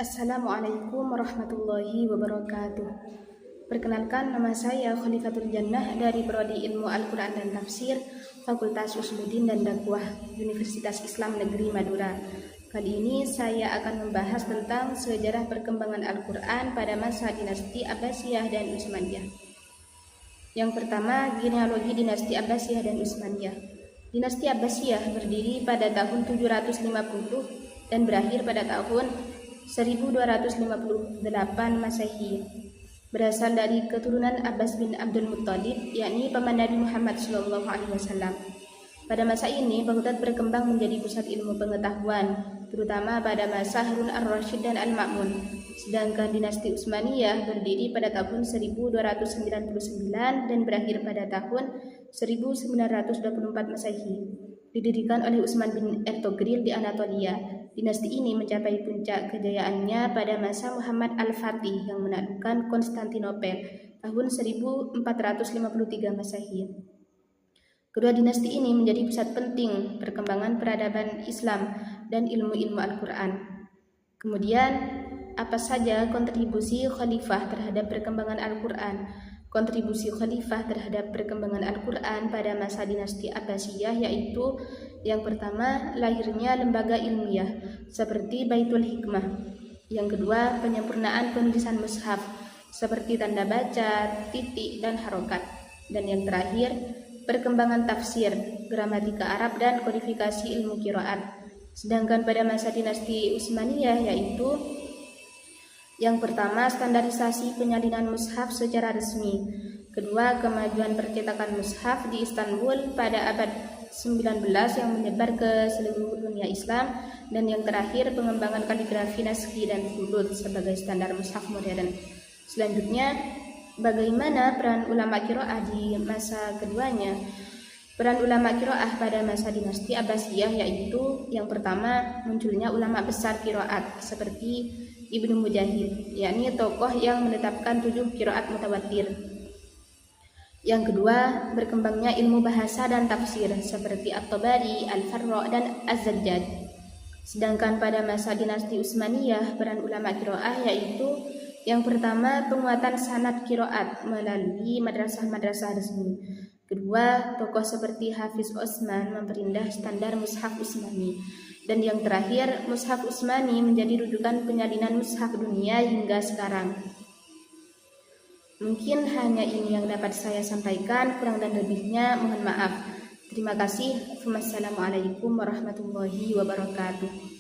Assalamualaikum warahmatullahi wabarakatuh. Perkenalkan, nama saya Khalifatul Jannah dari Prodi Ilmu Al-Quran dan Tafsir, Fakultas Usuluddin dan Dakwah, Universitas Islam Negeri Madura. Kali ini saya akan membahas tentang sejarah perkembangan Al-Quran pada masa dinasti Abbasiyah dan Utsmaniyah. Yang pertama, genealogi dinasti Abbasiyah dan Utsmaniyah. Dinasti Abbasiyah berdiri pada tahun 750 dan berakhir pada tahun 1258 Masehi. Berasal dari keturunan Abbas bin Abdul Muttalib, yakni paman Nabi Muhammad SAW. Pada masa ini, Baghdad berkembang menjadi pusat ilmu pengetahuan, terutama pada masa Harun ar-Rasyid dan Al-Ma'mun. Sedangkan dinasti Utsmaniyah berdiri pada tahun 1299 dan berakhir pada tahun 1924 Masehi. Didirikan oleh Utsman bin Ertogril di Anatolia. Dinasti ini mencapai puncak kejayaannya pada masa Muhammad Al-Fatih yang menaklukkan Konstantinopel tahun 1453 Masehi. Kedua dinasti ini menjadi pusat penting perkembangan peradaban Islam dan ilmu-ilmu Al-Quran. Kemudian, apa saja kontribusi khalifah terhadap perkembangan Al-Quran? Kontribusi khalifah terhadap perkembangan Al-Quran pada masa dinasti Abbasiyah yaitu yang pertama, lahirnya lembaga ilmiah seperti Baitul Hikmah. Yang kedua, penyempurnaan penulisan mushaf seperti tanda baca, titik, dan harokat. Dan yang terakhir, perkembangan tafsir, gramatika Arab, dan kodifikasi ilmu qiraat. Sedangkan pada masa dinasti Utsmaniyah yaitu yang pertama, standarisasi penyalinan mushaf secara resmi. Kedua, kemajuan percetakan mushaf di Istanbul pada abad 19 yang menyebar ke seluruh dunia Islam. Dan yang terakhir, pengembangan kaligrafi naskhi dan huruf sebagai standar mushaf modern. Selanjutnya, bagaimana peran ulama qiraah di masa keduanya? Peran ulama qiraah pada masa dinasti Abbasiyah yaitu yang pertama, munculnya ulama besar qiraat seperti Ibnu Mujahid, yakni tokoh yang menetapkan 7 qiraat mutawatir. Yang kedua, berkembangnya ilmu bahasa dan tafsir seperti At-Tabari, Al-Farra, dan Az-Zajjaj. Sedangkan pada masa dinasti Utsmaniyah, peran ulama qiraah yaitu yang pertama, penguatan sanad qiraat melalui madrasah-madrasah resmi. Kedua, tokoh seperti Hafiz Utsman memperindah standar mushaf Utsmani. Dan yang terakhir, mushaf Utsmani menjadi rujukan penyalinan mushaf dunia hingga sekarang. Mungkin hanya ini yang dapat saya sampaikan, kurang dan lebihnya mohon maaf. Terima kasih. Wassalamualaikum warahmatullahi wabarakatuh.